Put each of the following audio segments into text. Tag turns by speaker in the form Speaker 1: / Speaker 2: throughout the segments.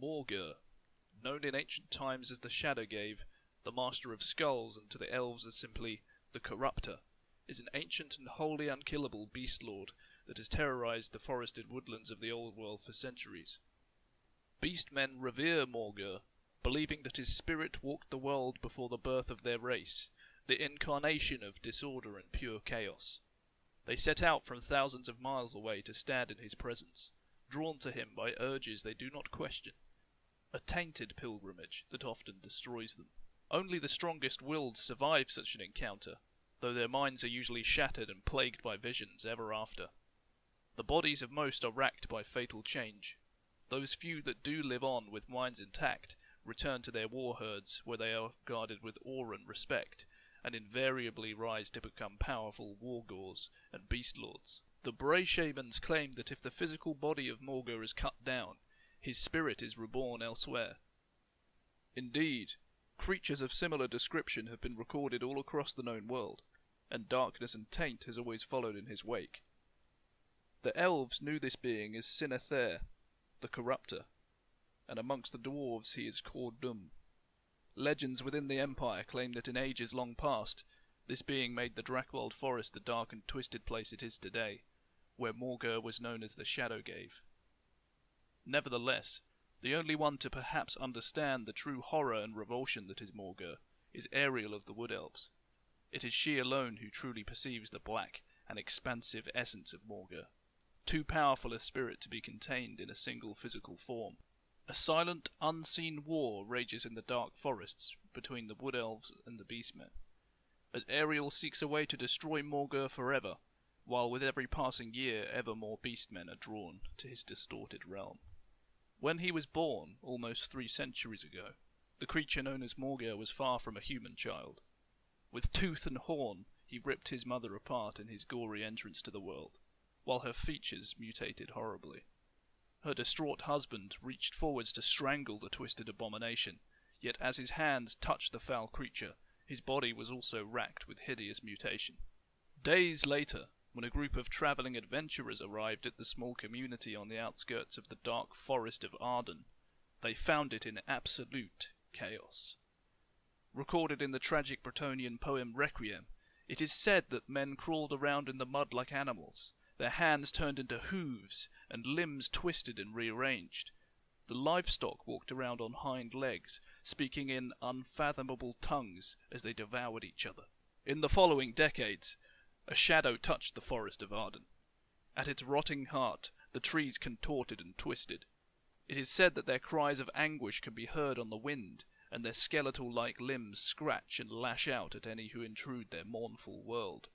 Speaker 1: Morghur, known in ancient times as the Shadowgave, the Master of Skulls, and to the elves as simply the Corruptor, is an ancient and wholly unkillable beast lord that has terrorized the forested woodlands of the old world for centuries. Beastmen revere Morghur, believing that his spirit walked the world before the birth of their race, the incarnation of disorder and pure chaos. They set out from thousands of miles away to stand in his presence, drawn to him by urges they do not question, a tainted pilgrimage that often destroys them. Only the strongest-willed survive such an encounter, though their minds are usually shattered and plagued by visions ever after. The bodies of most are racked by fatal change. Those few that do live on with minds intact return to their war herds, where they are guarded with awe and respect, and invariably rise to become powerful wargors and beast lords. The Bray shamans claim that if the physical body of Morghur is cut down, his spirit is reborn elsewhere. Indeed, creatures of similar description have been recorded all across the known world, and darkness and taint has always followed in his wake. The elves knew this being as Sinather, the Corruptor, and amongst the dwarves he is Cordum. Legends within the Empire claim that in ages long past, this being made the Drakwold Forest the dark and twisted place it is today, where Morghur was known as the Shadowgave. Nevertheless, the only one to perhaps understand the true horror and revulsion that is Morghur is Ariel of the Wood Elves. It is she alone who truly perceives the black and expansive essence of Morghur, too powerful a spirit to be contained in a single physical form. A silent, unseen war rages in the dark forests between the Wood Elves and the Beastmen, as Ariel seeks a way to destroy Morghur forever, while with every passing year ever more Beastmen are drawn to his distorted realm. When he was born, almost 3 centuries ago, the creature known as Morghur was far from a human child. With tooth and horn, he ripped his mother apart in his gory entrance to the world, while her features mutated horribly. Her distraught husband reached forwards to strangle the twisted abomination, yet as his hands touched the foul creature, his body was also racked with hideous mutation. Days later, when a group of travelling adventurers arrived at the small community on the outskirts of the dark forest of Arden, they found it in absolute chaos. Recorded in the tragic Bretonian poem Requiem, it is said that men crawled around in the mud like animals, their hands turned into hooves, and limbs twisted and rearranged. The livestock walked around on hind legs, speaking in unfathomable tongues as they devoured each other. In the following decades, a shadow touched the forest of Arden. At its rotting heart, the trees contorted and twisted. It is said that their cries of anguish can be heard on the wind, and their skeletal-like limbs scratch and lash out at any who intrude their mournful world.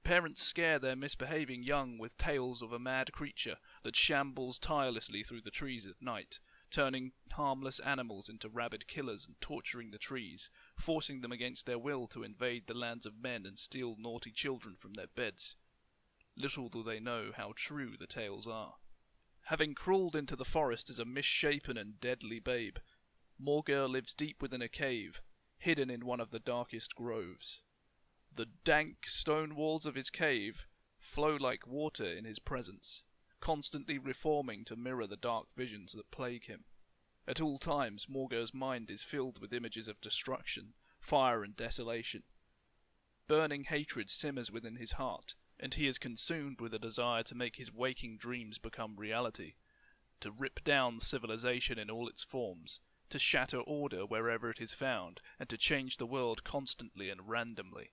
Speaker 1: Parents scare their misbehaving young with tales of a mad creature that shambles tirelessly through the trees at night, turning harmless animals into rabid killers and torturing the trees, forcing them against their will to invade the lands of men and steal naughty children from their beds. Little do they know how true the tales are. Having crawled into the forest as a misshapen and deadly babe, Morghur lives deep within a cave, hidden in one of the darkest groves. The dank stone walls of his cave flow like water in his presence, constantly reforming to mirror the dark visions that plague him. At all times, Morghur's mind is filled with images of destruction, fire and desolation. Burning hatred simmers within his heart, and he is consumed with a desire to make his waking dreams become reality, to rip down civilization in all its forms, to shatter order wherever it is found, and to change the world constantly and randomly.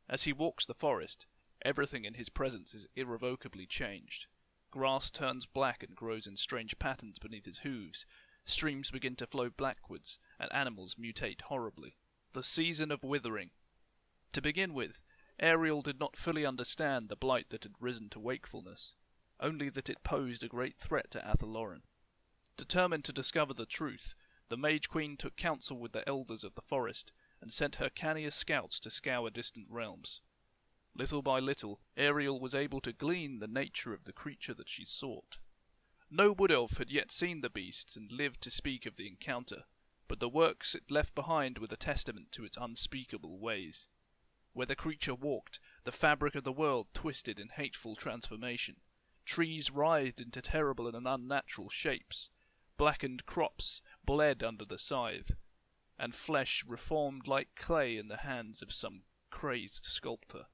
Speaker 1: As he walks the forest, everything in his presence is irrevocably changed. Grass turns black and grows in strange patterns beneath his hooves, streams begin to flow backwards, and animals mutate horribly. The season of withering. To begin with, Ariel did not fully understand the blight that had risen to wakefulness, only that it posed a great threat to Athel Loren. Determined to discover the truth, the Mage Queen took counsel with the elders of the forest, and sent her canniest scouts to scour distant realms. Little by little, Ariel was able to glean the nature of the creature that she sought. No wood elf had yet seen the beast and lived to speak of the encounter, but the works it left behind were the testament to its unspeakable ways. Where the creature walked, the fabric of the world twisted in hateful transformation. Trees writhed into terrible and unnatural shapes. blackened crops bled under the scythe, and flesh reformed like clay in the hands of some crazed sculptor.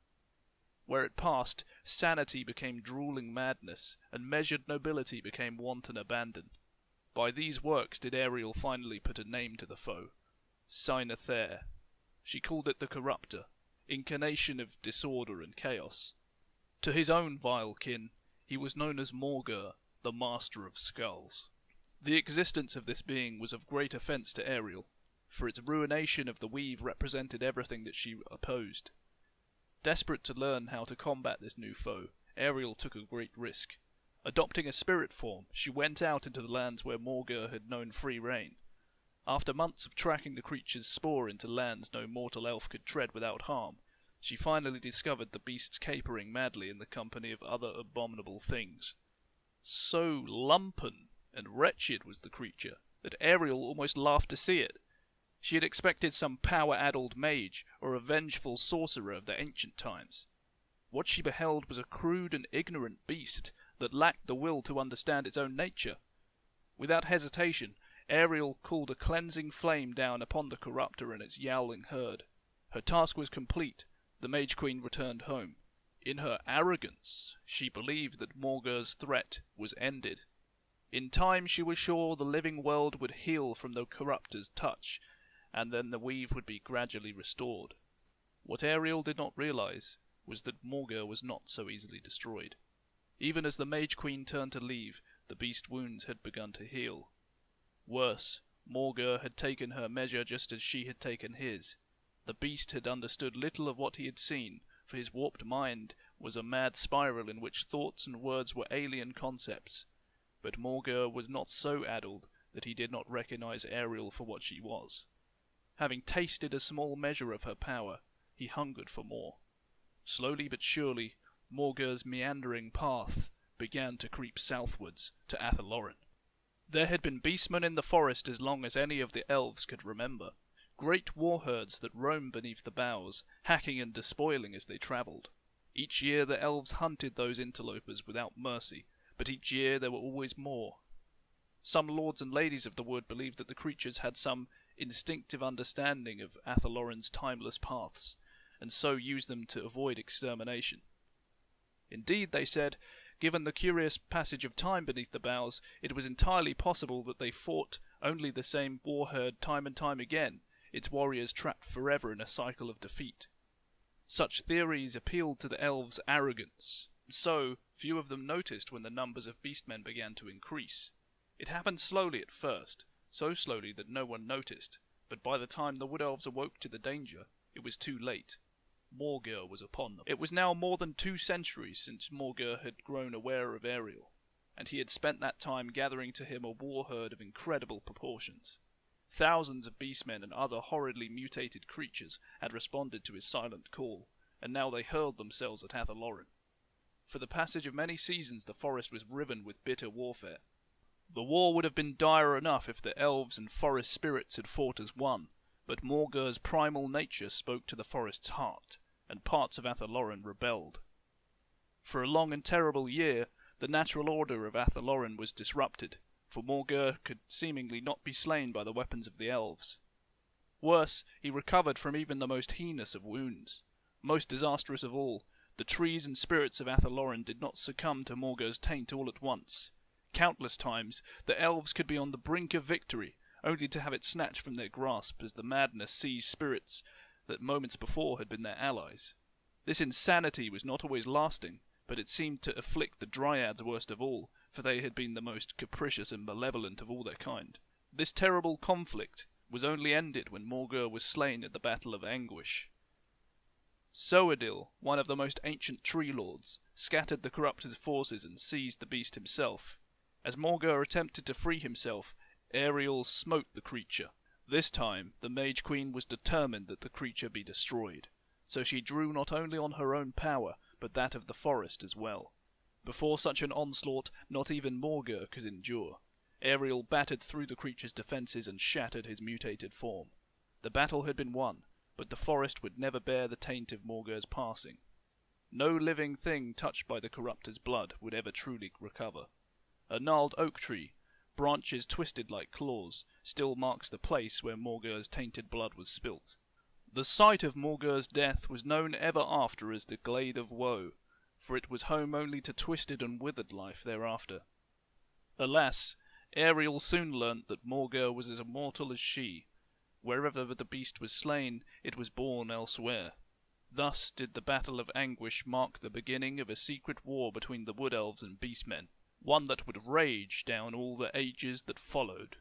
Speaker 1: Where it passed, sanity became drooling madness, and measured nobility became wanton abandon. By these works did Ariel finally put a name to the foe. Sinathere. She called it the Corrupter, incarnation of disorder and chaos. To his own vile kin, he was known as Morghur, the Master of Skulls. The existence of this being was of great offence to Ariel, for its ruination of the weave represented everything that she opposed. Desperate to learn how to combat this new foe, Ariel took a great risk. Adopting a spirit form, she went out into the lands where Morghur had known free reign. After months of tracking the creature's spoor into lands no mortal elf could tread without harm, she finally discovered the beasts capering madly in the company of other abominable things. So lumpen and wretched was the creature that Ariel almost laughed to see it. She had expected some power-addled mage or a vengeful sorcerer of the ancient times. What she beheld was a crude and ignorant beast that lacked the will to understand its own nature. Without hesitation, Ariel called a cleansing flame down upon the Corrupter and its yowling herd. Her task was complete. The Mage Queen returned home. In her arrogance, she believed that Morghur's threat was ended. In time she was sure the living world would heal from the Corruptor's touch, and then the weave would be gradually restored. What Ariel did not realize was that Morghur was not so easily destroyed. Even as the Mage Queen turned to leave, the beast wounds had begun to heal. Worse, Morghur had taken her measure just as she had taken his. The beast had understood little of what he had seen, for his warped mind was a mad spiral in which thoughts and words were alien concepts. But Morghur was not so addled that he did not recognize Ariel for what she was. Having tasted a small measure of her power, he hungered for more. Slowly but surely, Morghur's meandering path began to creep southwards to Athel Loren. There had been beastmen in the forest as long as any of the elves could remember. Great war herds that roamed beneath the boughs, hacking and despoiling as they travelled. Each year the elves hunted those interlopers without mercy, but each year there were always more. Some lords and ladies of the wood believed that the creatures had some instinctive understanding of Athel Loren's timeless paths, and so used them to avoid extermination. Indeed, they said, given the curious passage of time beneath the boughs, it was entirely possible that they fought only the same war herd time and time again, its warriors trapped forever in a cycle of defeat. Such theories appealed to the elves' arrogance, and so few of them noticed when the numbers of beastmen began to increase. It happened slowly at first, so slowly that no one noticed, but by the time the wood elves awoke to the danger, it was too late. Morghur was upon them. It was now more than 2 centuries since Morghur had grown aware of Ariel, and he had spent that time gathering to him a war herd of incredible proportions. Thousands of beastmen and other horridly mutated creatures had responded to his silent call, and now they hurled themselves at Athel Loren. For the passage of many seasons the forest was riven with bitter warfare. The war would have been dire enough if the elves and forest spirits had fought as one, but Morghur's primal nature spoke to the forest's heart, and parts of Athel Loren rebelled. For a long and terrible year, the natural order of Athel Loren was disrupted, for Morghur could seemingly not be slain by the weapons of the elves. Worse, he recovered from even the most heinous of wounds. Most disastrous of all, the trees and spirits of Athel Loren did not succumb to Morghur's taint all at once. Countless times, the elves could be on the brink of victory, only to have it snatched from their grasp as the madness seized spirits that moments before had been their allies. This insanity was not always lasting, but it seemed to afflict the dryads worst of all, for they had been the most capricious and malevolent of all their kind. This terrible conflict was only ended when Morghur was slain at the Battle of Anguish. Soadil, one of the most ancient tree lords, scattered the Corruptor's forces and seized the beast himself. As Morghur attempted to free himself, Ariel smote the creature. This time, the Mage Queen was determined that the creature be destroyed, so she drew not only on her own power, but that of the forest as well. Before such an onslaught, not even Morghur could endure. Ariel battered through the creature's defences and shattered his mutated form. The battle had been won, but the forest would never bear the taint of Morghur's passing. No living thing touched by the Corruptor's blood would ever truly recover. A gnarled oak tree, branches twisted like claws, still marks the place where Morghur's tainted blood was spilt. The site of Morghur's death was known ever after as the Glade of Woe, for it was home only to twisted and withered life thereafter. Alas, Ariel soon learnt that Morghur was as immortal as she. Wherever the beast was slain, it was born elsewhere. Thus did the Battle of Anguish mark the beginning of a secret war between the Wood Elves and Beastmen, one that would rage down all the ages that followed.